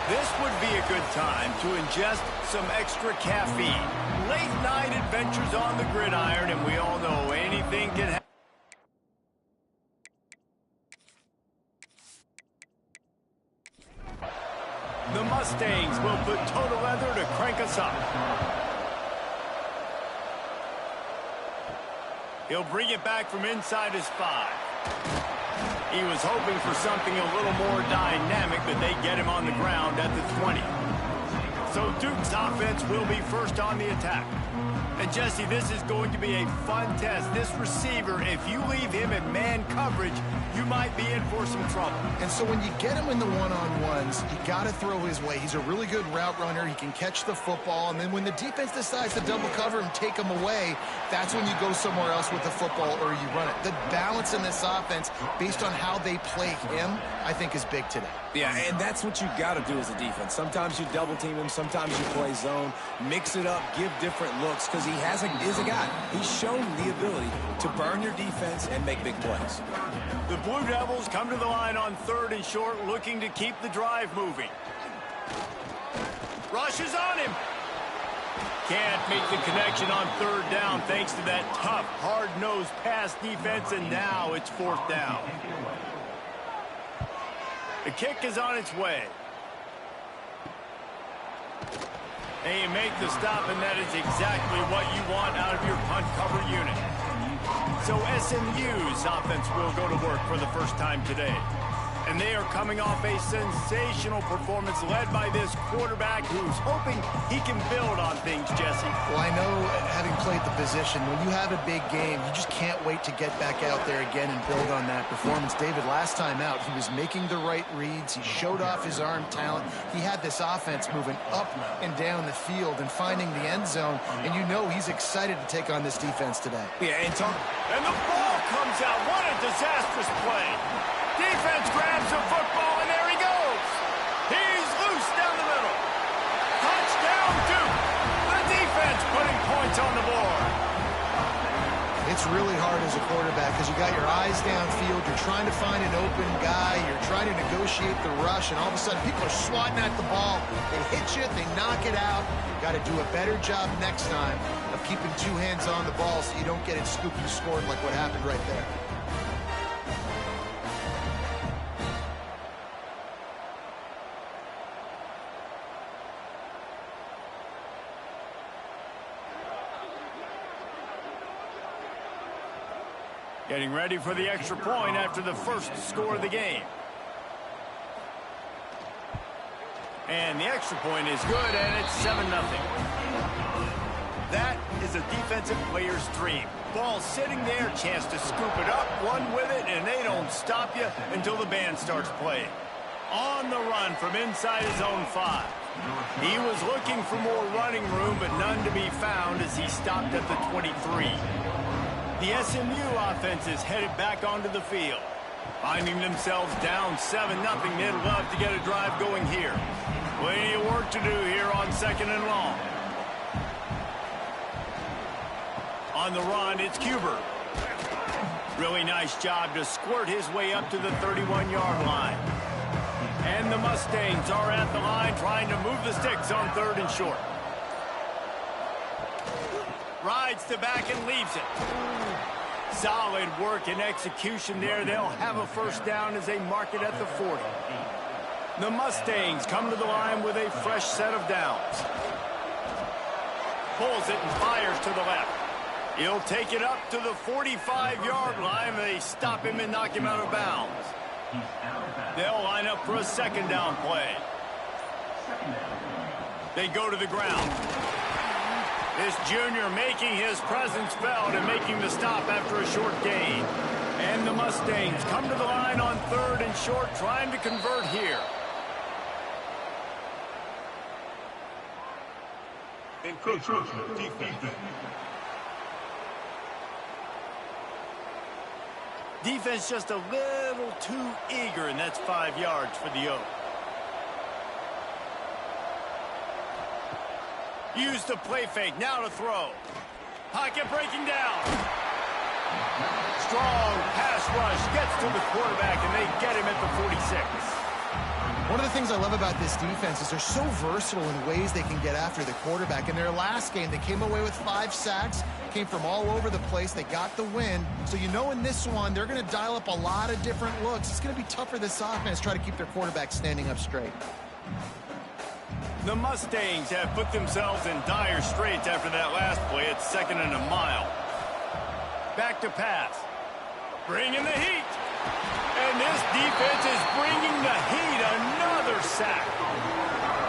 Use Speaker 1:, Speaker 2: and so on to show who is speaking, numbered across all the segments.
Speaker 1: This would be a good time to ingest some extra caffeine. Late night adventures on the gridiron, and we all know anything can happen. The Mustangs will put total leather to crank us up. He'll bring it back from inside his 5. He was hoping for something a little more dynamic, but they get him on the ground at the 20. So Duke's offense will be first on the attack. And Jesse, this is going to be a fun test. This receiver, if you leave him in man coverage, you might be in for some trouble.
Speaker 2: And so when you get him in the one-on-ones, you got to throw his way. He's a really good route runner. He can catch the football. And then when the defense decides to double cover and take him away, that's when you go somewhere else with the football or you run it. The balance in this offense, based on how they play him, I think is big today.
Speaker 3: Yeah, and that's what you got to do as a defense. Sometimes you double team him, sometimes you play zone, mix it up, give different looks, because he is a guy. He's shown the ability to burn your defense and make big plays.
Speaker 1: The Blue Devils come to the line on 3rd and short, looking to keep the drive moving. Rush is on him. Can't make the connection on 3rd down thanks to that tough, hard-nosed pass defense, and now it's 4th down. The kick is on its way. And you make the stop, and that is exactly what you want out of your punt cover unit. So SMU's offense will go to work for the first time today. And they are coming off a sensational performance led by this quarterback who's hoping he can build on things, Jesse.
Speaker 2: Well, I know, having played the position, when you have a big game, you just can't wait to get back out there again and build on that performance. David, last time out, he was making the right reads. He showed off his arm talent. He had this offense moving up and down the field and finding the end zone. And you know he's excited to take on this defense today.
Speaker 1: Yeah, and the ball comes out. What a disastrous play. Defense grabs the football, and there he goes. He's loose down the middle. Touchdown, Duke. The defense putting points on the board.
Speaker 2: It's really hard as a quarterback because you got your eyes downfield. You're trying to find an open guy. You're trying to negotiate the rush, and all of a sudden people are swatting at the ball. They hit you. They knock it out. You've got to do a better job next time of keeping 2 hands on the ball so you don't get it scooped and scored like what happened right there.
Speaker 1: Getting ready for the extra point after the first score of the game. And the extra point is good, and it's 7-0. That is a defensive player's dream. Ball sitting there, chance to scoop it up, run with it, and they don't stop you until the band starts playing. On the run from inside his own 5. He was looking for more running room, but none to be found as he stopped at the 23. The SMU offense is headed back onto the field. Finding themselves down 7-0, they'd love to get a drive going here. Plenty of work to do here on 2nd and long. On the run, it's Cuber. Really nice job to squirt his way up to the 31-yard line. And the Mustangs are at the line trying to move the sticks on 3rd and short. Rides to back and leaves it. Solid work and execution there. They'll have a first down as they mark it at the 40. The Mustangs come to the line with a fresh set of downs. Pulls it and fires to the left. He'll take it up to the 45-yard line. They stop him and knock him out of bounds. They'll line up for a 2nd down play. They go to the ground. This junior making his presence felt and making the stop after a short gain. And the Mustangs come to the line on 3rd and short, trying to convert here. Defense just a little too eager, and that's 5 yards for the Oak. Use the play fake, now to throw. Pocket breaking down. Strong pass rush gets to the quarterback, and they get him at the 46.
Speaker 2: One of the things I love about this defense is they're so versatile in ways they can get after the quarterback. In their last game, they came away with 5 sacks, came from all over the place. They got the win. So you know in this one, they're going to dial up a lot of different looks. It's going to be tough for this offense to try to keep their quarterback standing up straight.
Speaker 1: The Mustangs have put themselves in dire straits after that last play. It's 2nd and a mile. Back to pass. Bringing the heat. And this defense is bringing the heat. Another sack.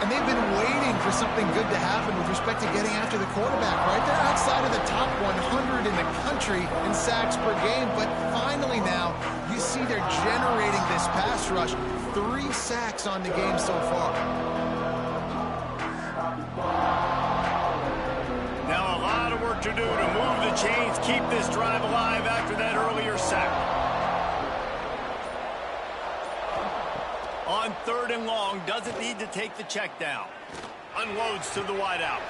Speaker 2: And they've been waiting for something good to happen with respect to getting after the quarterback, right? They're outside of the top 100 in the country in sacks per game. But finally now, you see they're generating this pass rush. 3 sacks on the game so far.
Speaker 1: Now a lot of work to do to move the chains, keep this drive alive after that earlier sack. On 3rd and long, doesn't need to take the check down. Unloads to the wideout.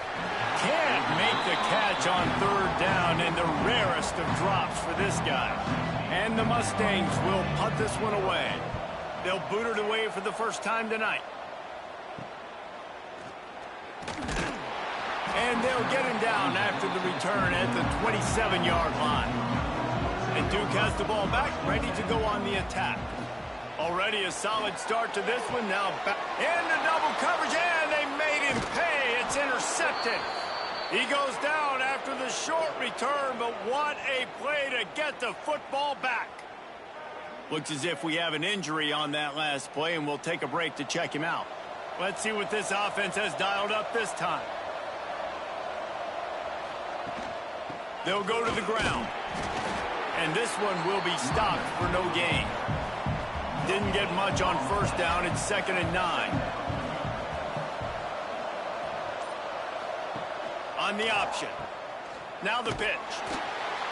Speaker 1: Can't make the catch on 3rd down, and the rarest of drops for this guy. And the Mustangs will punt this one away. They'll boot it away for the first time tonight. And they'll get him down after the return at the 27-yard line. And Duke has the ball back, ready to go on the attack. Already a solid start to this one. Now back into double coverage, and they made him pay. It's intercepted. He goes down after the short return, but what a play to get the football back. Looks as if we have an injury on that last play, and we'll take a break to check him out. Let's see what this offense has dialed up this time. They'll go to the ground. And this one will be stopped for no gain. Didn't get much on 1st down. It's 2nd and 9. On the option. Now the pitch.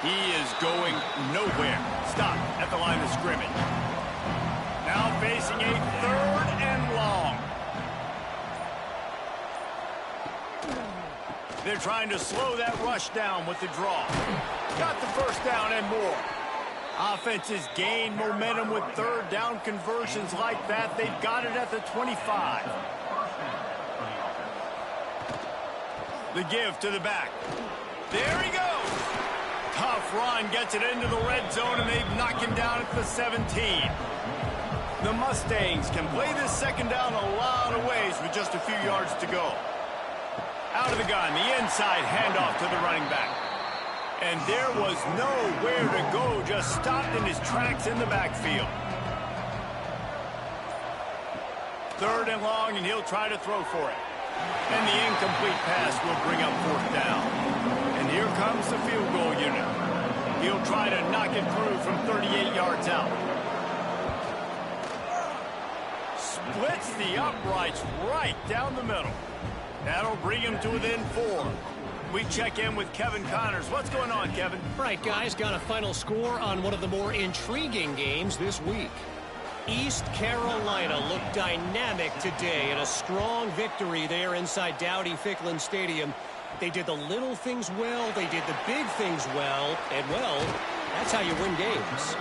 Speaker 1: He is going nowhere. Stop at the line of scrimmage. Now facing a 3rd and long. They're trying to slow that rush down with the draw. Got the 1st down and more. Offenses gain momentum with 3rd down conversions like that. They've got it at the 25. The give to the back. There he goes. Tough run, gets it into the red zone, and they've knocked him down at the 17. The Mustangs can play this 2nd down a lot of ways with just a few yards to go. Out of the gun, the inside handoff to the running back. And there was nowhere to go, just stopped in his tracks in the backfield. 3rd and long, and he'll try to throw for it. And the incomplete pass will bring up 4th down. And here comes the field goal unit. He'll try to knock it through from 38 yards out. Splits the uprights right down the middle. That'll bring him to within 4. We check in with Kevin Connors. What's going on, Kevin?
Speaker 4: Right, guys, got a final score on one of the more intriguing games this week. East Carolina looked dynamic today in a strong victory there inside Dowdy-Ficklin Stadium. They did the little things well, they did the big things well, and well, that's how you win games.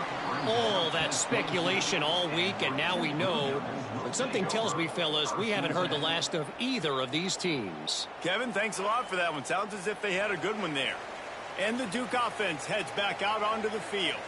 Speaker 4: All that speculation all week, and now we know. But something tells me, fellas, we haven't heard the last of either of these teams.
Speaker 1: Kevin, thanks a lot for that one. Sounds as if they had a good one there. And the Duke offense heads back out onto the field.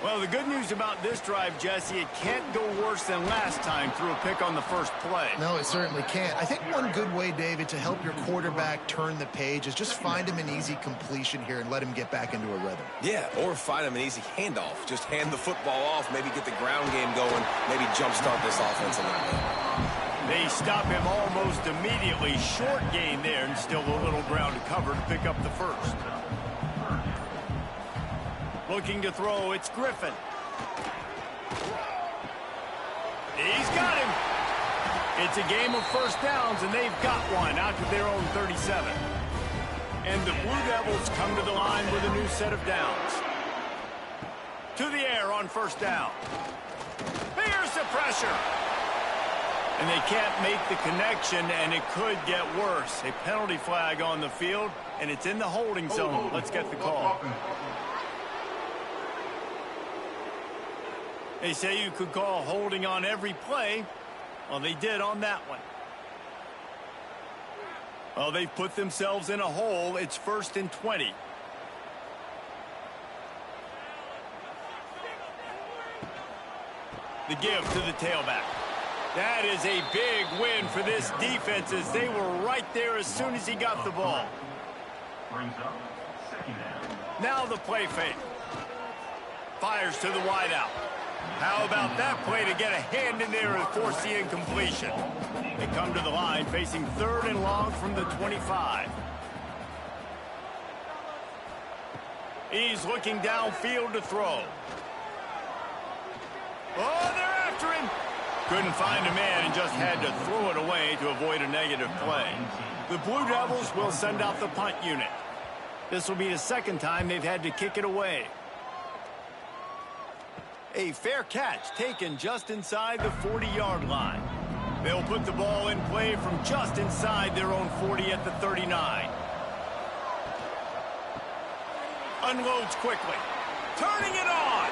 Speaker 1: Well, the good news about this drive, Jesse, it can't go worse than last time through a pick on the first play.
Speaker 2: No, it certainly can't. I think one good way, David, to help your quarterback turn the page is just find him an easy completion here and let him get back into a rhythm.
Speaker 3: Yeah, or find him an easy handoff. Just hand the football off, maybe get the ground game going, maybe jumpstart this offense a little bit.
Speaker 1: They stop him almost immediately. Short gain there, and still a little ground to cover to pick up the first. Looking to throw, it's Griffin. He's got him. It's a game of 1st downs, and they've got one out to their own 37. And the Blue Devils come to the line with a new set of downs. To the air on 1st down. Here's the pressure. And they can't make the connection, and it could get worse. A penalty flag on the field, and it's in the holding zone. Let's get the call. They say you could call holding on every play, Well, they did on that one. Well, they've put themselves in a hole. It's 1st and 20. The give to the tailback. That is a big win for this defense as they were right there as soon as he got the ball. Now the play fake. Fires to the wideout. How about that play to get a hand in there and force the incompletion? They come to the line facing 3rd and long from the 25. He's looking downfield to throw. Oh, they're after him. Couldn't find a man and just had to throw it away to avoid a negative play. The Blue Devils will send out the punt unit. This will be the 2nd time they've had to kick it away. A fair catch taken just inside the 40-yard line. They'll put the ball in play from just inside their own 40 at the 39. Unloads quickly. Turning it on.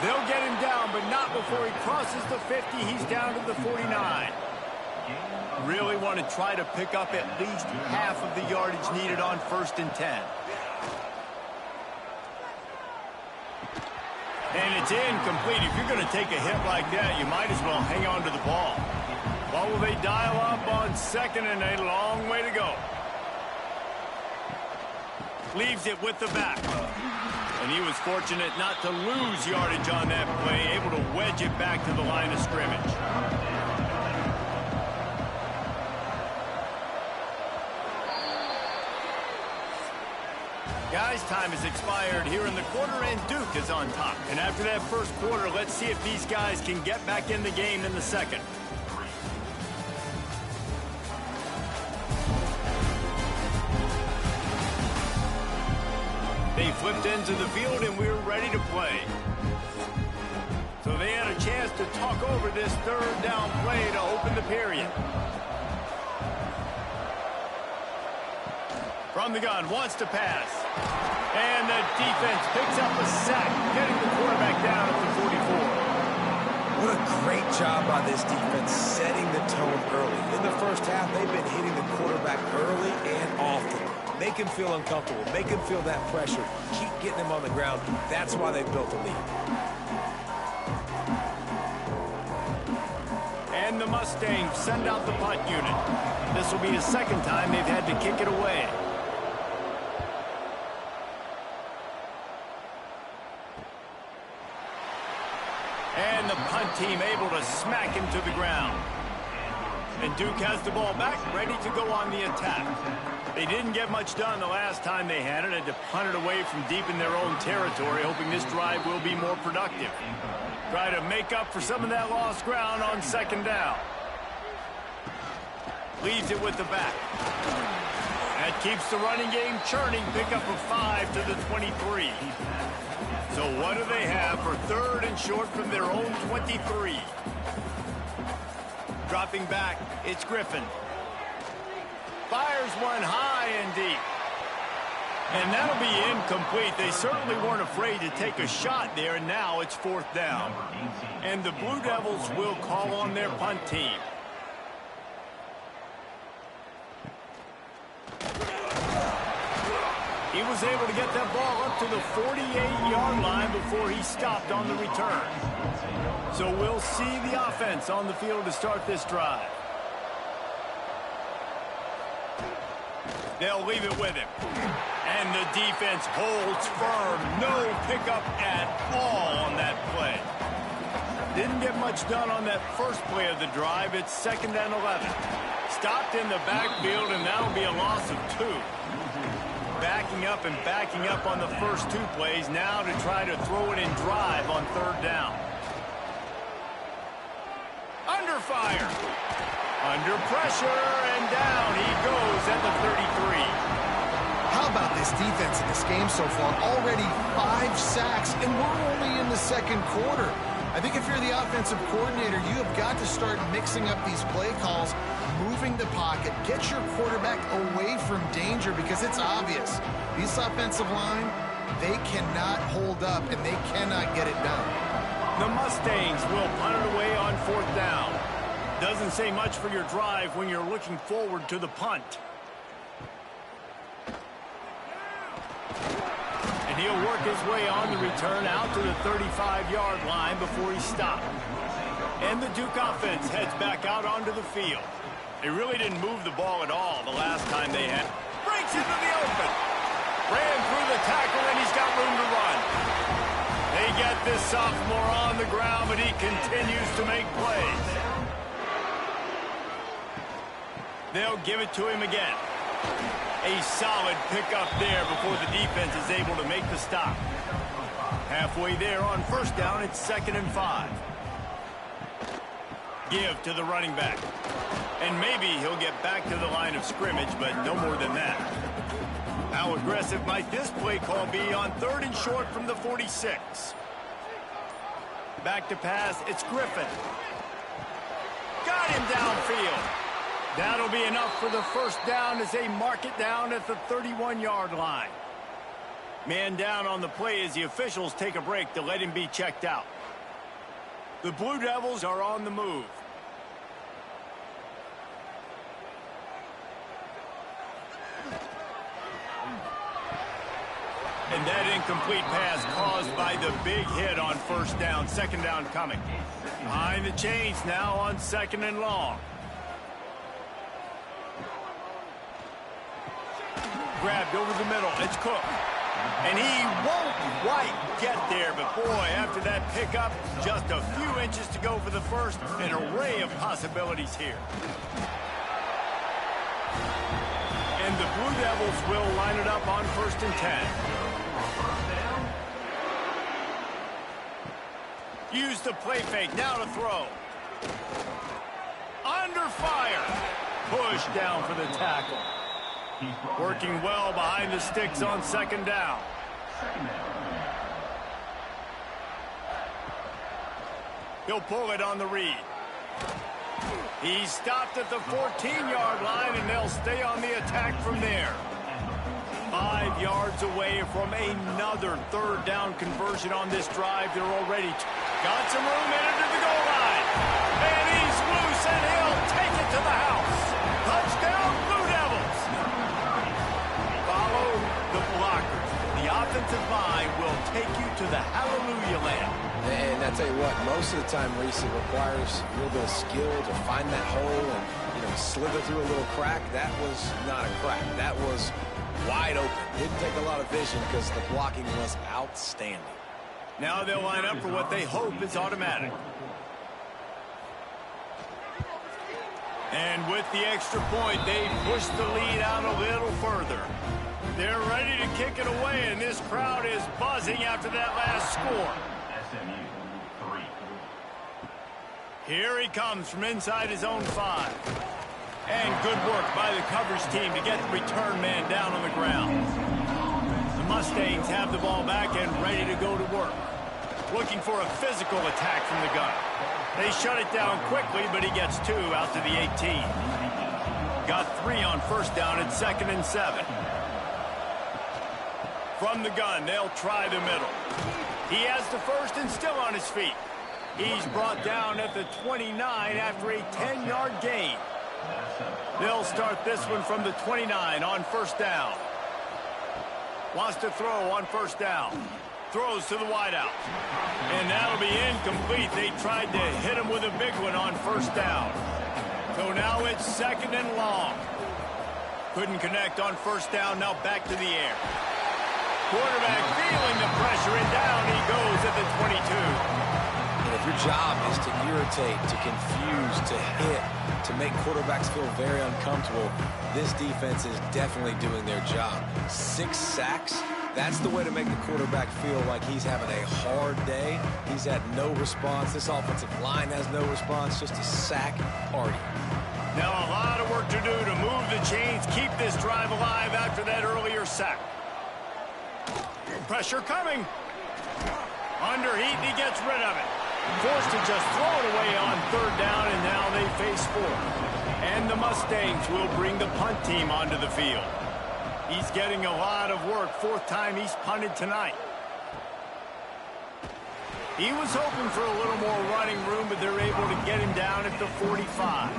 Speaker 1: They'll get him down, but not before he crosses the 50. He's down to the 49. Really want to try to pick up at least half of the yardage needed on 1st and 10. And it's incomplete. If you're going to take a hit like that, you might as well hang on to the ball. What will they dial up on 2nd and a long way to go? Leaves it with the back. And he was fortunate not to lose yardage on that play, able to wedge it back to the line of scrimmage. Guys, time has expired here in the quarter, and Duke is on top. And after that first quarter, let's see if these guys can get back in the game in the second. They flipped into the field, and we're ready to play. So they had a chance to talk over this 3rd down play to open the period. From the gun, wants to pass. And the defense picks up a sack, getting the quarterback down at the 44.
Speaker 3: What a great job by this defense setting the tone early. In the first half, they've been hitting the quarterback early and often. Make him feel uncomfortable. Make him feel that pressure. Keep getting him on the ground. That's why they built the lead.
Speaker 1: And the Mustangs send out the punt unit. This will be the 2nd time they've had to kick it away. And the punt team able to smack him to the ground. And Duke has the ball back, ready to go on the attack. They didn't get much done the last time they had it. Had to punt it away from deep in their own territory, hoping this drive will be more productive. Try to make up for some of that lost ground on 2nd down. Leaves it with the back. That keeps the running game churning. Pick up a 5 to the 23. So what do they have for 3rd and short from their own 23? Dropping back, it's Griffin. Fires one high and deep. And that'll be incomplete. They certainly weren't afraid to take a shot there, and now it's 4th down. And the Blue Devils will call on their punt team. He was able to get that ball up to the 48-yard line before he stopped on the return. So we'll see the offense on the field to start this drive. They'll leave it with him. And the defense holds firm. No pickup at all on that play. Didn't get much done on that first play of the drive. It's 2nd and 11. Stopped in the backfield, and that'll be a loss of 2. Backing up on the first 2 plays now to try to throw it in drive on 3rd down. Under fire. Under pressure, and down he goes at the 33.
Speaker 2: How about this defense in this game so far? Already 5 sacks, and we're only in the 2nd quarter. I think if you're the offensive coordinator, you have got to start mixing up these play calls, moving the pocket, get your quarterback away from danger, because it's obvious. This offensive line, they cannot hold up, and they cannot get it done.
Speaker 1: The Mustangs will punt it away on 4th down. Doesn't say much for your drive when you're looking forward to the punt. And he'll work his way on the return out to the 35-yard line before he's stopped. And the Duke offense heads back out onto the field. They really didn't move the ball at all the last time they had. Breaks into the open. Ran through the tackle, and he's got room to run. They get this sophomore on the ground, but he continues to make plays. They'll give it to him again. A solid pickup there before the defense is able to make the stop. Halfway there on first down, it's 2nd and 5. Give to the running back. And maybe he'll get back to the line of scrimmage, but no more than that. How aggressive might this play call be on 3rd and short from the 46? Back to pass, it's Griffin. Got him downfield. That'll be enough for the first down as they mark it down at the 31-yard line. Man down on the play as the officials take a break to let him be checked out. The Blue Devils are on the move. And that incomplete pass caused by the big hit on first down. 2nd down coming. Behind the chains now on 2nd and long. Grabbed over the middle. It's Cook. And he won't quite get there. But, boy, after that pickup, just a few inches to go for the first. An array of possibilities here. And the Blue Devils will line it up on 1st and 10. Use the play fake. Now to throw. Under fire. Push down for the tackle. Working well behind the sticks on 2nd down. He'll pull it on the read. He's stopped at the 14-yard line, and they'll stay on the attack from there. 5 yards away from another 3rd down conversion on this drive. They're already got some room headed to the goal line. And he's loose, and he'll take it to the house. Touchdown, Blue Devils. Follow the blockers. The offensive line will take you to the hallelujah land.
Speaker 3: And I tell you what, most of the time, Reese, it requires a little bit of skill to find that hole and, slither through a little crack. That was not a crack. That was wide open. Didn't take a lot of vision because the blocking was outstanding.
Speaker 1: Now they'll line up for what they hope is automatic. And with the extra point, they push the lead out a little further. They're ready to kick it away, and this crowd is buzzing after that last score. SMU 3. Here he comes from inside his own 5. And good work by the coverage team to get the return man down on the ground. The Mustangs have the ball back and ready to go to work. Looking for a physical attack from the gun. They shut it down quickly, but he gets 2 out to the 18. Got 3 on first down at 2nd and 7. From the gun, they'll try the middle. He has the first and still on his feet. He's brought down at the 29 after a 10-yard gain. They'll start this one from the 29 on first down. Wants to throw on first down. Throws to the wideout. And that'll be incomplete. They tried to hit him with a big one on first down. So now it's 2nd and long. Couldn't connect on first down. Now back to the air. Quarterback feeling the pressure, and down he goes at the 22.
Speaker 3: And if your job is to irritate, to confuse, to hit, to make quarterbacks feel very uncomfortable, this defense is definitely doing their job. 6 sacks, that's the way to make the quarterback feel like he's having a hard day. He's had no response. This offensive line has no response, just a sack party.
Speaker 1: Now a lot of work to do to move the chains, keep this drive alive after that earlier sack. Pressure coming. Under heat, and he gets rid of it. Forced to just throw it away on 3rd down, and now they face 4th. And the Mustangs will bring the punt team onto the field. He's getting a lot of work. 4th time he's punted tonight. He was hoping for a little more running room, but they're able to get him down at the 45.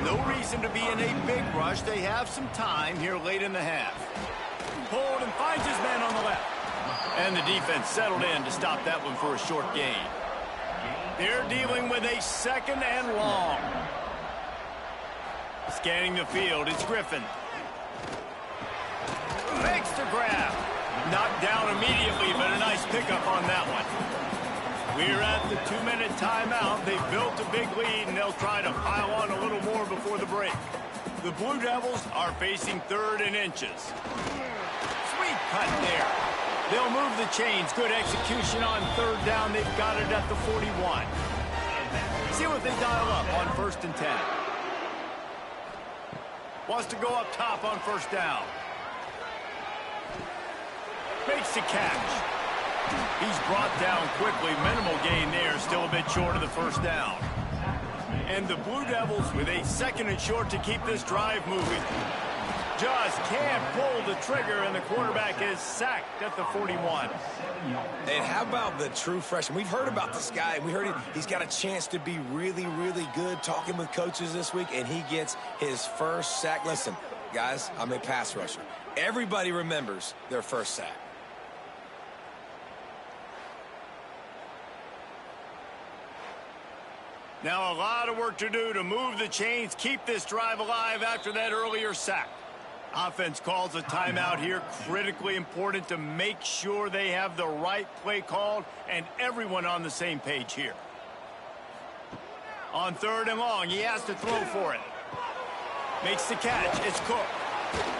Speaker 1: No reason to be in a big rush. They have some time here late in the half. Pulled and finds his man on the left. And the defense settled in to stop that one for a short gain. They're dealing with a 2nd and long. Scanning the field, it's Griffin. Makes the grab. Knocked down immediately, but a nice pickup on that one. We're at the 2-minute timeout. They've built a big lead, and they'll try to pile on a little more before the break. The Blue Devils are facing 3rd and inches. Sweet cut there. They'll move the chains. Good execution on 3rd down. They've got it at the 41. See what they dial up on 1st and 10. Wants to go up top on 1st down. Makes the catch. He's brought down quickly. Minimal gain there. Still a bit short of the 1st down. And the Blue Devils with a 2nd and short to keep this drive moving. Just can't pull the trigger, and the quarterback is sacked at the 41.
Speaker 3: And how about the true freshman? We've heard about this guy. We heard he's got a chance to be really, really good, talking with coaches this week, and he gets his first sack. Listen, guys, I'm a pass rusher. Everybody remembers their first sack.
Speaker 1: Now a lot of work to do to move the chains, keep this drive alive after that earlier sack. Offense calls a timeout here. Critically important to make sure they have the right play called and everyone on the same page here. On 3rd and long, he has to throw for it. Makes the catch. It's Cook.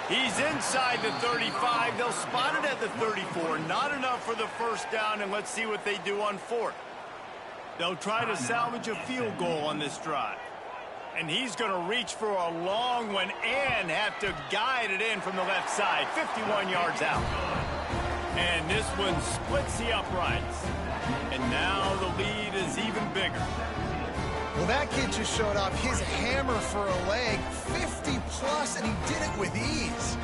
Speaker 1: He's inside the 35. They'll spot it at the 34. Not enough for the 1st down, and let's see what they do on 4th. They'll try to salvage a field goal on this drive. And he's going to reach for a long one and have to guide it in from the left side. 51 yards out. And this one splits the uprights. And now the lead is even bigger.
Speaker 2: Well, that kid just showed off his hammer for a leg, 50-plus, and he did it with ease.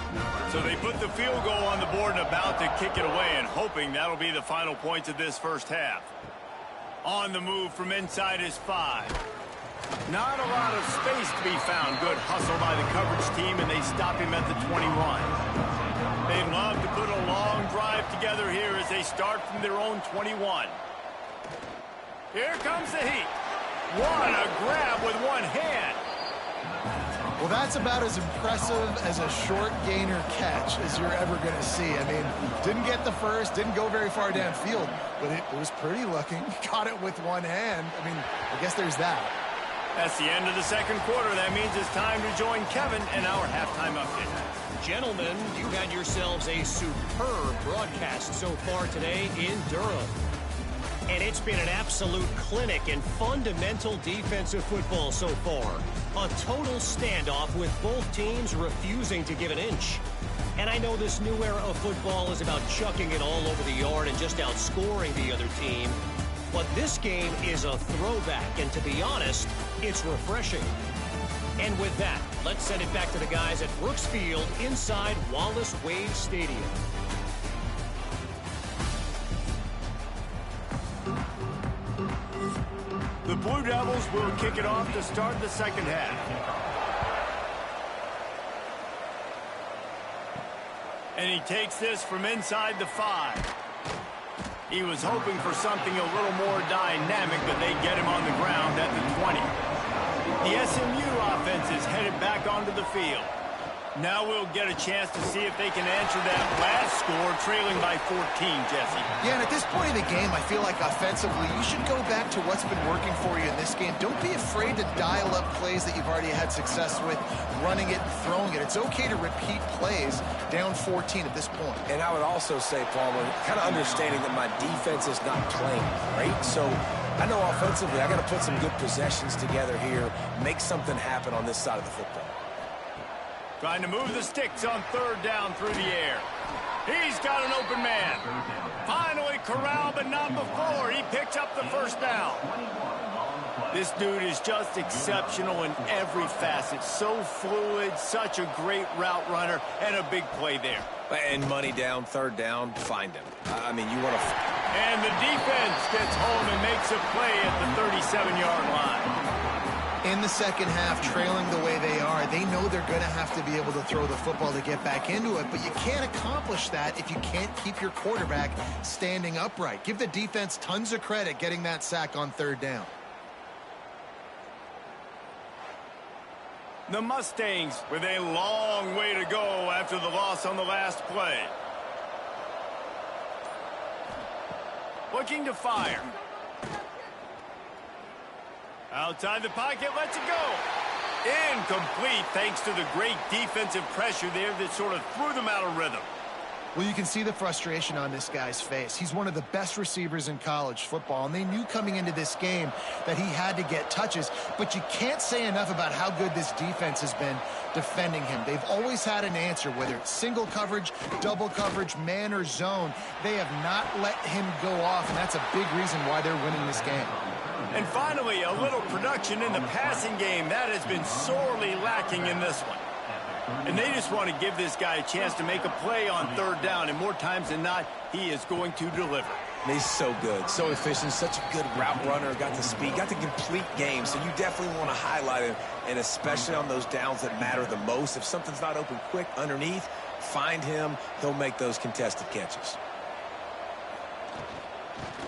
Speaker 1: So they put the field goal on the board and about to kick it away, and hoping that'll be the final points of this 1st half. On the move from inside his 5. Not a lot of space to be found. Good hustle by the coverage team, and they stop him at the 21. They'd love to put a long drive together here as they start from their own 21. Here comes the heat. What a grab with one hand.
Speaker 2: Well, that's about as impressive as a short gainer catch as you're ever going to see. I mean, didn't get the first, didn't go very far downfield, but it was pretty looking. Got it with one hand. I mean, I guess there's that.
Speaker 1: That's the end of the 2nd quarter. That means it's time to join Kevin in our halftime update.
Speaker 4: Gentlemen, you had yourselves a superb broadcast so far today in Durham. And it's been an absolute clinic in fundamental defensive football so far. A total standoff with both teams refusing to give an inch. And I know this new era of football is about chucking it all over the yard and just outscoring the other team. But this game is a throwback, and to be honest, it's refreshing. And with that, let's send it back to the guys at Brooks Field inside Wallace Wade Stadium.
Speaker 1: The Blue Devils will kick it off to start the 2nd half. And he takes this from inside the 5. He was hoping for something a little more dynamic, but they get him on the ground at the 20. The SMU offense is headed back onto the field. Now we'll get a chance to see if they can answer that last score, trailing by 14, Jesse.
Speaker 2: Yeah, and at this point in the game, I feel like offensively, you should go back to what's been working for you in this game. Don't be afraid to dial up plays that you've already had success with, running it and throwing it. It's okay to repeat plays down 14 at this point.
Speaker 3: And I would also say, Palmer, kind of understanding that my defense is not playing great, so I know offensively I got to put some good possessions together here, make something happen on this side of the football.
Speaker 1: Trying to move the sticks on 3rd down through the air. He's got an open man. Finally corralled, but not before. He picks up the 1st down. This dude is just exceptional in every facet. So fluid, such a great route runner, and a big play there.
Speaker 3: And money down, 3rd down, find him. I mean, you want to
Speaker 1: And the defense gets home and makes a play at the 37-yard line.
Speaker 2: In the second half, trailing the way they are, they know they're going to have to be able to throw the football to get back into it, but you can't accomplish that if you can't keep your quarterback standing upright. Give the defense tons of credit getting that sack on third down.
Speaker 1: The Mustangs with a long way to go after the loss on the last play. Looking to fire. Outside the pocket, lets it go. Incomplete thanks to the great defensive pressure there that sort of threw them out of rhythm.
Speaker 2: Well, you can see the frustration on this guy's face. He's one of the best receivers in college football, and they knew coming into this game that he had to get touches, but you can't say enough about how good this defense has been defending him. They've always had an answer, whether it's single coverage, double coverage, man or zone. They have not let him go off, and that's a big reason why they're winning this game.
Speaker 1: And finally, a little production in the passing game. That has been sorely lacking in this one. And they just want to give this guy a chance to make a play on third down, and more times than not, he is going to deliver.
Speaker 3: He's so good, so efficient, such a good route runner, got the speed, got the complete game, so you definitely want to highlight him, and especially on those downs that matter the most. If something's not open quick underneath, find him, he'll make those contested catches.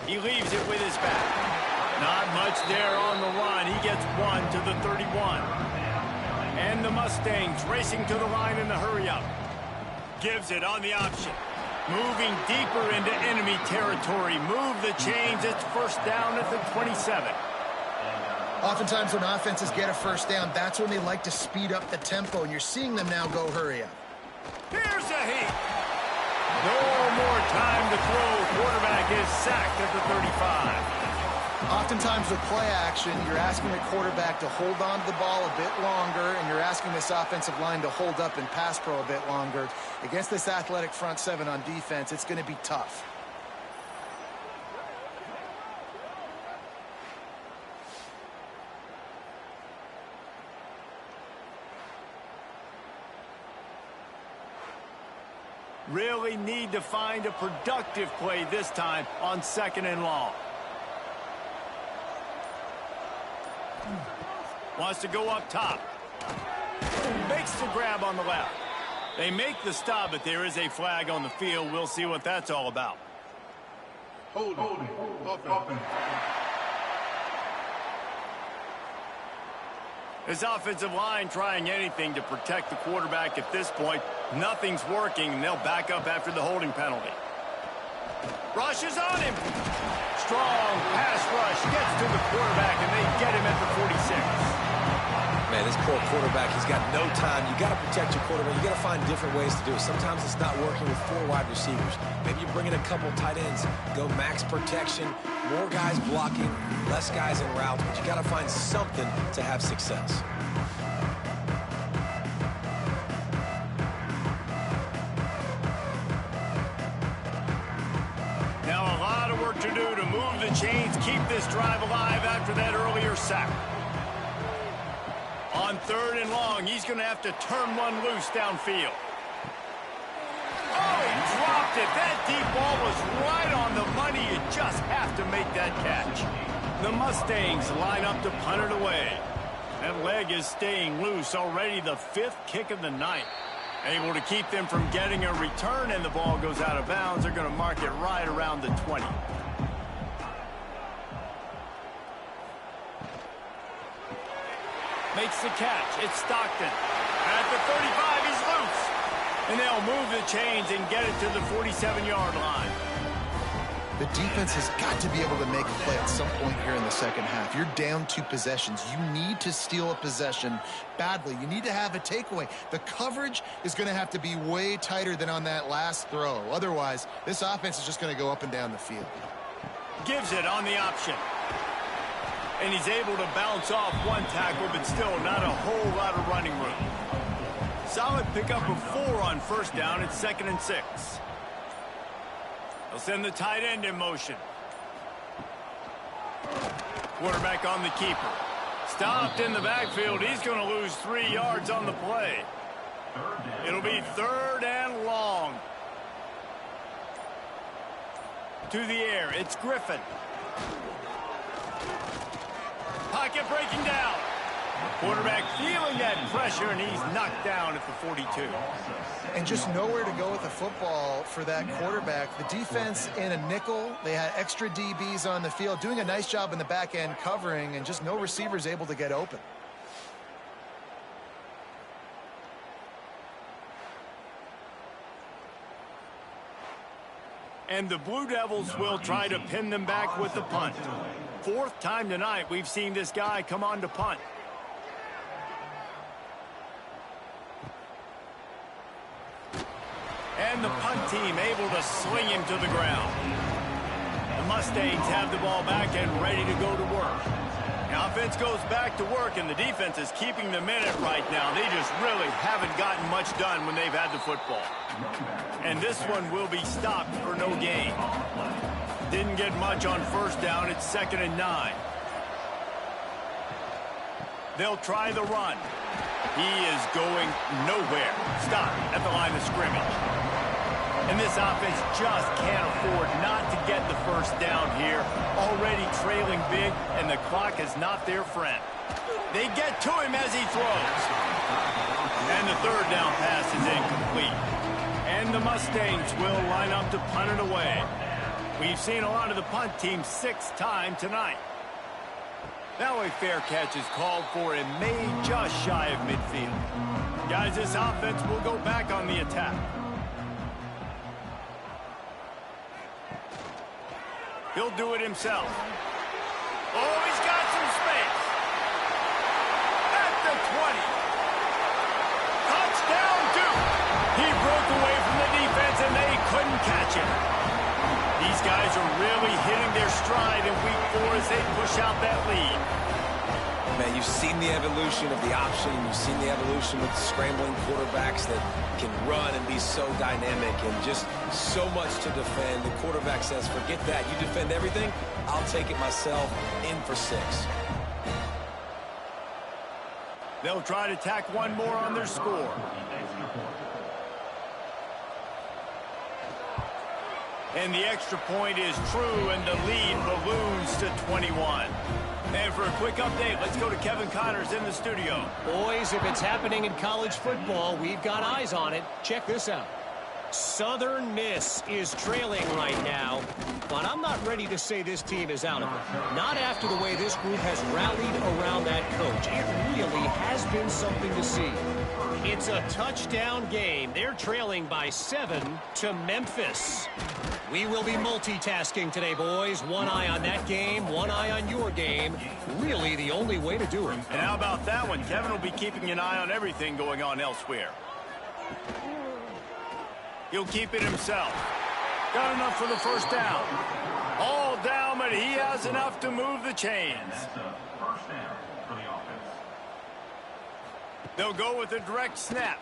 Speaker 1: He leaves it with his back. Not much there on the line. He gets one to the 31. And the Mustangs racing to the line in the hurry-up. Gives it on the option. Moving deeper into enemy territory. Move the chains. It's first down at the 27.
Speaker 2: Oftentimes when offenses get a first down, that's when they like to speed up the tempo, and you're seeing them now go hurry-up.
Speaker 1: Here's a heat. No more time to throw. Quarterback is sacked at the 35.
Speaker 2: Oftentimes with play action, you're asking the quarterback to hold on to the ball a bit longer, and you're asking this offensive line to hold up in pass pro a bit longer. Against this athletic front seven on defense, it's going to be tough.
Speaker 1: Really need to find a productive play this time on second and long. Wants to go up top. Makes the grab on the left. They make the stop, but there is a flag on the field. We'll see what that's all about.
Speaker 5: Hold it.
Speaker 1: This offensive line trying anything to protect the quarterback at this point. Nothing's working, and they'll back up after the holding penalty. Rushes on him. Strong pass rush. Gets to the quarterback, and they get him at the 46.
Speaker 3: Man, this poor quarterback, he's got no time. You got to protect your quarterback. You got to find different ways to do it. Sometimes it's not working with 4 wide receivers. Maybe you bring in a couple tight ends. Go max protection. More guys blocking, less guys in routes. But you got to find something to have success.
Speaker 1: Now a lot of work to do to move the chains, keep this drive alive after that earlier sack. On third and long, he's going to have to turn one loose downfield. Oh, he dropped it. That deep ball was right on the money. You just have to make that catch. The Mustangs line up to punt it away. That leg is staying loose. Already the 5th kick of the night. Able to keep them from getting a return, and the ball goes out of bounds. They're going to mark it right around the 20. Makes the catch. It's Stockton. At the 35, he's loose. And they'll move the chains and get it to the 47-yard line.
Speaker 2: The defense has got to be able to make a play at some point here in the second half. You're down 2 possessions. You need to steal a possession badly. You need to have a takeaway. The coverage is going to have to be way tighter than on that last throw. Otherwise, this offense is just going to go up and down the field.
Speaker 1: Gives it on the option. And he's able to bounce off one tackle, but still not a whole lot of running room. Solid pickup of 4 on first down. It's 2nd and 6. They'll send the tight end in motion. Quarterback on the keeper. Stopped in the backfield. He's going to lose 3 yards on the play. It'll be 3rd and long. To the air, it's Griffin. Pocket breaking down. Quarterback feeling that pressure, and he's knocked down at the 42.
Speaker 2: And just nowhere to go with the football for that quarterback. The defense in a nickel, they had extra DBs on the field, doing a nice job in the back end covering, and just no receivers able to get open.
Speaker 1: And the Blue Devils will try to pin them back with the punt. Fourth time tonight we've seen this guy come on to punt. And the punt team able to sling him to the ground. The Mustangs have the ball back and ready to go to work. The offense goes back to work, and the defense is keeping them in it right now. They just really haven't gotten much done when they've had the football. And this one will be stopped for no gain. Didn't get much on first down. It's 2nd and 9. They'll try the run. He is going nowhere. Stop at the line of scrimmage. And this offense just can't afford not to get the first down here. Already trailing big, and the clock is not their friend. They get to him as he throws. And the third down pass is incomplete. And the Mustangs will line up to punt it away. We've seen a lot of the punt team 6 times tonight. Now a fair catch is called for and made just shy of midfield. Guys, this offense will go back on the attack. He'll do it himself. Oh, he's got some space. At the 20. Touchdown, Duke. He broke away from the defense, and they couldn't catch him. These guys are really hitting their stride in week 4 as they push out that lead.
Speaker 3: Man, you've seen the evolution of the option. You've seen the evolution with scrambling quarterbacks that can run and be so dynamic and just so much to defend. The quarterback says, forget that. You defend everything, I'll take it myself. In for 6.
Speaker 1: They'll try to tack one more on their score. And the extra point is true, and the lead balloons to 21. And for a quick update, let's go to Kevin Connors in the studio.
Speaker 4: Boys, if it's happening in college football, we've got eyes on it. Check this out. Southern Miss is trailing right now, but I'm not ready to say this team is out of it. Not after the way this group has rallied around that coach. It really has been something to see. It's a touchdown game. They're trailing by 7 to Memphis. We will be multitasking today, boys. One eye on that game, one eye on your game. Really the only way to do it.
Speaker 1: And how about that one? Kevin will be keeping an eye on everything going on elsewhere. He'll keep it himself. Got enough for the first down. All down, but he has enough to move the chains. They'll go with a direct snap.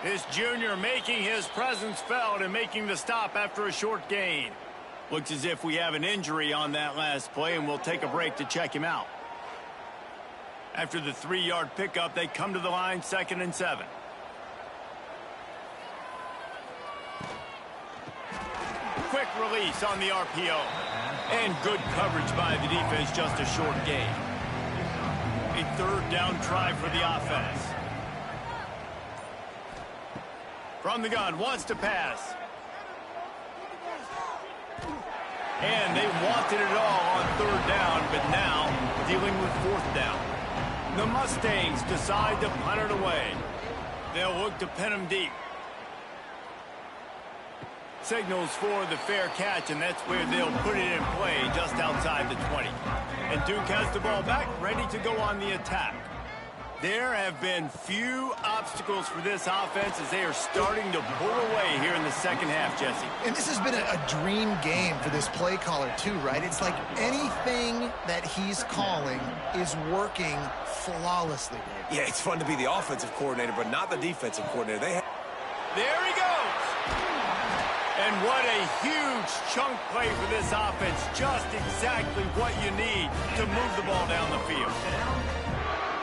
Speaker 1: This junior making his presence felt and making the stop after a short gain. Looks as if we have an injury on that last play, and we'll take a break to check him out. After the 3-yard pickup, they come to the line, 2nd and 7. Quick release on the RPO. And good coverage by the defense, just a short gain. A 3rd down try for the offense. From the gun, wants to pass. And they wanted it all on 3rd down, but now dealing with 4th down. The Mustangs decide to punt it away. They'll look to pin them deep. Signals for the fair catch, and that's where they'll put it in play just outside the 20. And Duke has the ball back, ready to go on the attack. There have been few obstacles for this offense as they are starting to pull away here in the second half, Jesse.
Speaker 2: And this has been a dream game for this play caller too, right? It's like anything that he's calling is working flawlessly.
Speaker 3: Yeah, it's fun to be the offensive coordinator, but not the defensive coordinator.
Speaker 1: There he goes. And what a huge chunk play for this offense. Just exactly what you need to move the ball down the field.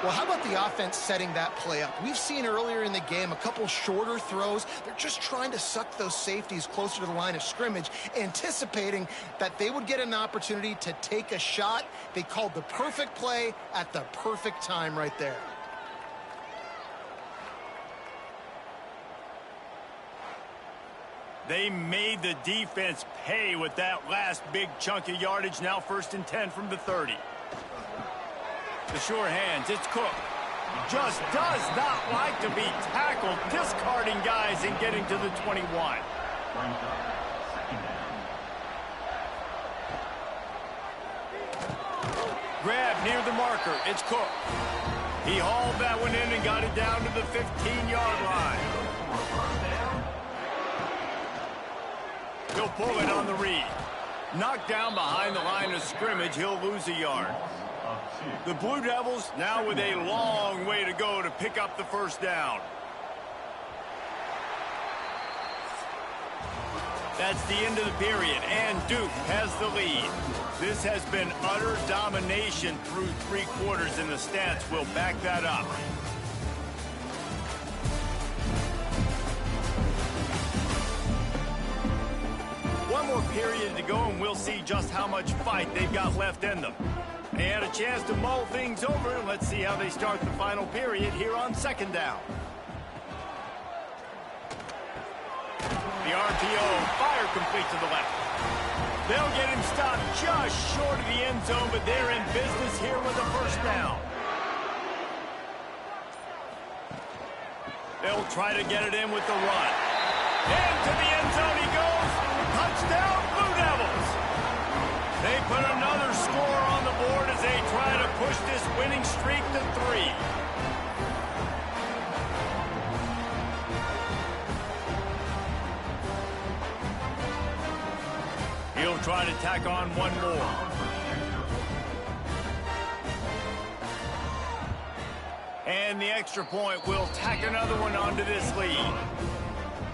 Speaker 2: Well, how about the offense setting that play up? We've seen earlier in the game a couple shorter throws. They're just trying to suck those safeties closer to the line of scrimmage, anticipating that they would get an opportunity to take a shot. They called the perfect play at the perfect time right there.
Speaker 1: They made the defense pay with that last big chunk of yardage. Now 1st and 10 from the 30. The sure hands, it's Cook. Just does not like to be tackled, discarding guys and getting to the 21. Grab near the marker, it's Cook. He hauled that one in and got it down to the 15-yard line. He'll pull it on the read. Knocked down behind the line of scrimmage, he'll lose a yard. The Blue Devils now with a long way to go to pick up the 1st down. That's the end of the period, and Duke has the lead. This has been utter domination through 3 quarters, and the stats will back that up. One more period to go, and we'll see just how much fight they've got left in them. They had a chance to mull things over. Let's see how they start the final period here on 2nd down. The RPO, fire complete to the left. They'll get him stopped just short of the end zone, but they're in business here with a 1st down. They'll try to get it in with the run. Into the end zone he goes. Touchdown, Blue Devils. They put another score on the board as they try to push this winning streak to 3. He'll try to tack on one more. And the extra point will tack another one onto this lead.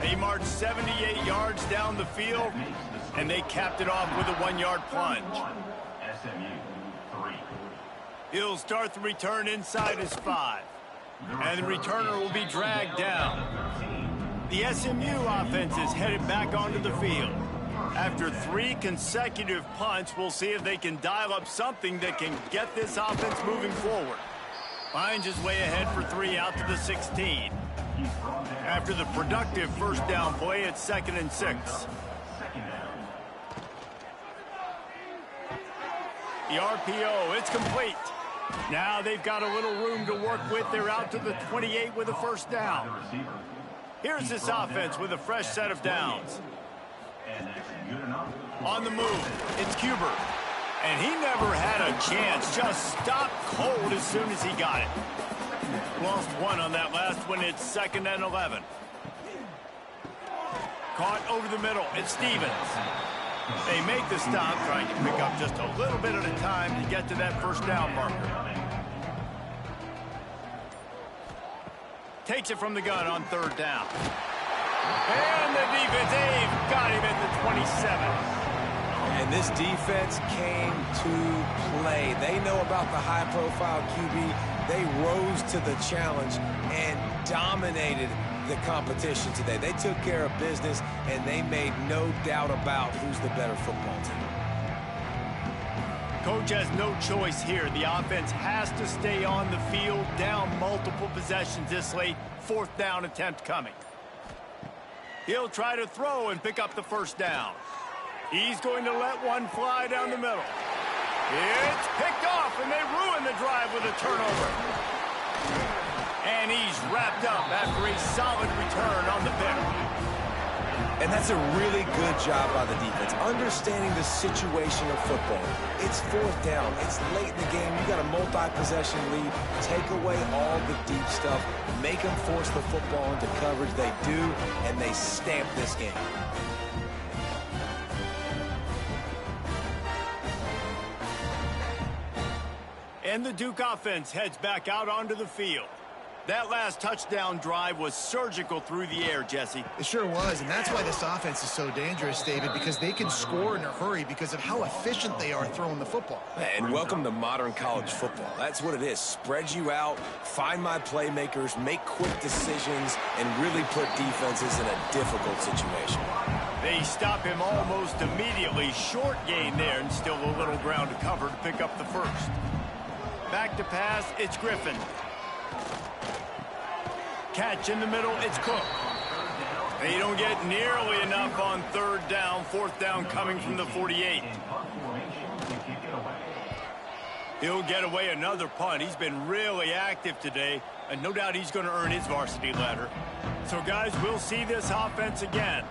Speaker 1: They marched 78 yards down the field, and they capped it off with a 1-yard plunge. He'll start the return inside his 5. And the returner will be dragged down. The SMU offense is headed back onto the field. After 3 consecutive punts, we'll see if they can dial up something that can get this offense moving forward. Finds his way ahead for 3 out to the 16. After the productive 1st down play, it's 2nd and 6. The RPO, it's complete. Now they've got a little room to work with. They're out to the 28 with a 1st down. Here's this offense with a fresh set of downs. On the move, it's Cuber. And he never had a chance. Just stopped cold as soon as he got it. Lost 1 on that last one. It's 2nd and 11. Caught over the middle. It's Stevens. They make the stop, trying to pick up just a little bit at a time to get to that 1st down marker. Takes it from the gun on 3rd down. And the defense, they've got him at the 27.
Speaker 3: And this defense came to play. They know about the high-profile QB. They rose to the challenge and dominated the competition today. They took care of business, and they made no doubt about who's the better football team.
Speaker 1: Coach has no choice here. The offense has to stay on the field, down multiple possessions this late. 4th down attempt coming. He'll try to throw and pick up the 1st down. He's going to let one fly down the middle. It's picked off, and they ruin the drive with a turnover. And he's wrapped up after a solid return on the pick.
Speaker 3: And that's a really good job by the defense, understanding the situation of football. It's 4th down. It's late in the game. You got a multi-possession lead. Take away all the deep stuff. Make them force the football into coverage. They do, and they stamp this game.
Speaker 1: And the Duke offense heads back out onto the field. That last touchdown drive was surgical through the air, Jesse.
Speaker 2: It sure was, and that's why this offense is so dangerous, David, because they can score in a hurry because of how efficient they are throwing the football.
Speaker 3: And welcome to modern college football. That's what it is. Spread you out, find my playmakers, make quick decisions, and really put defenses in a difficult situation.
Speaker 1: They stop him almost immediately. Short gain there, and still a little ground to cover to pick up the first. Back to pass, it's Griffin. Catch in the middle, it's Cook. They don't get nearly enough on third down. Fourth down coming from the 48. He'll get away another punt. He's been really active today, and no doubt he's going to earn his varsity letter. So, guys, we'll see this offense again.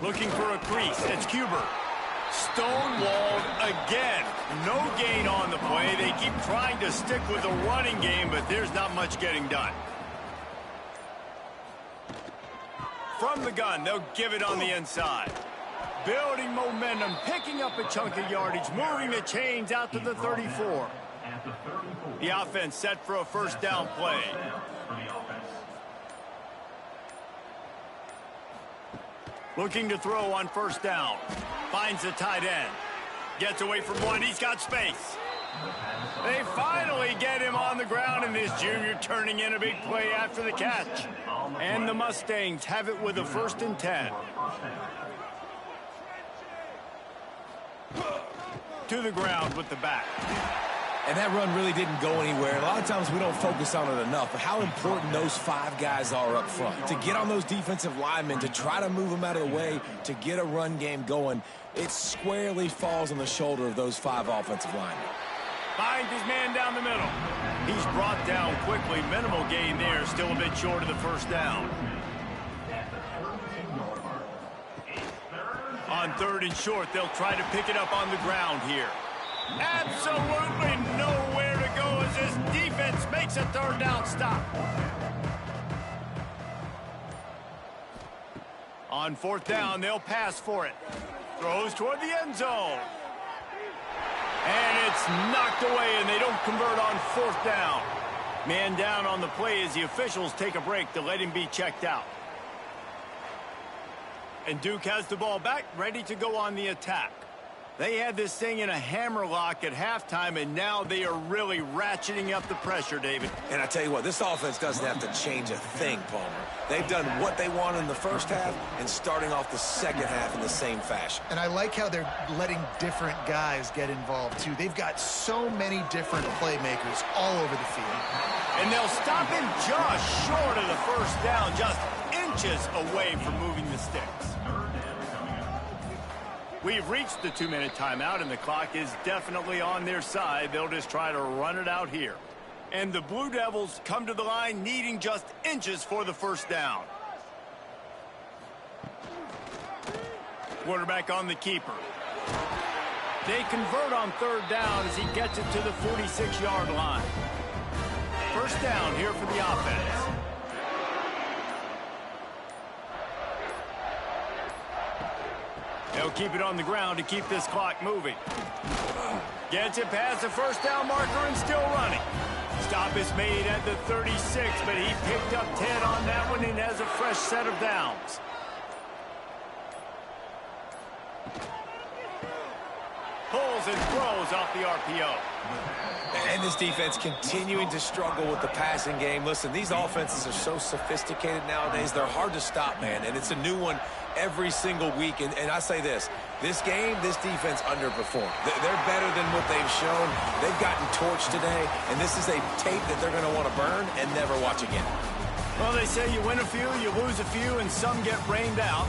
Speaker 1: Looking for a crease. It's Cuber. Stonewalled again. No gain on the play. They keep trying to stick with the running game, but there's not much getting done. From the gun, they'll give it on the inside. Building momentum, picking up a chunk of yardage, moving the chains out to the 34. The offense set for a first down play. Looking to throw on first down. Finds the tight end. Gets away from one. He's got space. They finally get him on the ground, and this junior turning in a big play after the catch. And the Mustangs have it with a 1st and 10. To the ground with the back.
Speaker 3: And that run really didn't go anywhere. A lot of times we don't focus on it enough, but how important those 5 guys are up front. To get on those defensive linemen, to try to move them out of the way, to get a run game going, it squarely falls on the shoulder of those 5 offensive linemen.
Speaker 1: Finds his man down the middle. He's brought down quickly. Minimal gain there, still a bit short of the first down. On 3rd and short, they'll try to pick it up on the ground here. Absolutely nowhere to go as this defense makes a 3rd down stop. On 4th down, they'll pass for it. Throws toward the end zone. And it's knocked away, and they don't convert on 4th down. Man down on the play as the officials take a break to let him be checked out. And Duke has the ball back, ready to go on the attack. They had this thing in a hammerlock at halftime, and now they are really ratcheting up the pressure, David.
Speaker 3: And I tell you what, this offense doesn't have to change a thing, Palmer. They've done what they wanted in the first half and starting off the second half in the same fashion.
Speaker 2: And I like how they're letting different guys get involved, too. They've got so many different playmakers all over the field.
Speaker 1: And they'll stop him just short of the first down, just inches away from moving the sticks. We've reached the 2-minute timeout, and the clock is definitely on their side. They'll just try to run it out here. And the Blue Devils come to the line needing just inches for the first down. Quarterback on the keeper. They convert on 3rd down as he gets it to the 46-yard line. First down here for the offense. They'll keep it on the ground to keep this clock moving. Gets it past the first down marker and still running. Stop is made at the 36, but he picked up 10 on that one and has a fresh set of downs. Pulls and throws off the RPO.
Speaker 3: And this defense continuing to struggle with the passing game. Listen, these offenses are so sophisticated nowadays. They're hard to stop, man. And it's a new one every single week. And I say this game, this defense underperformed. They're better than what they've shown. They've gotten torched today. And this is a tape that they're going to want to burn and never watch again.
Speaker 1: Well, they say you win a few, you lose a few, and some get rained out.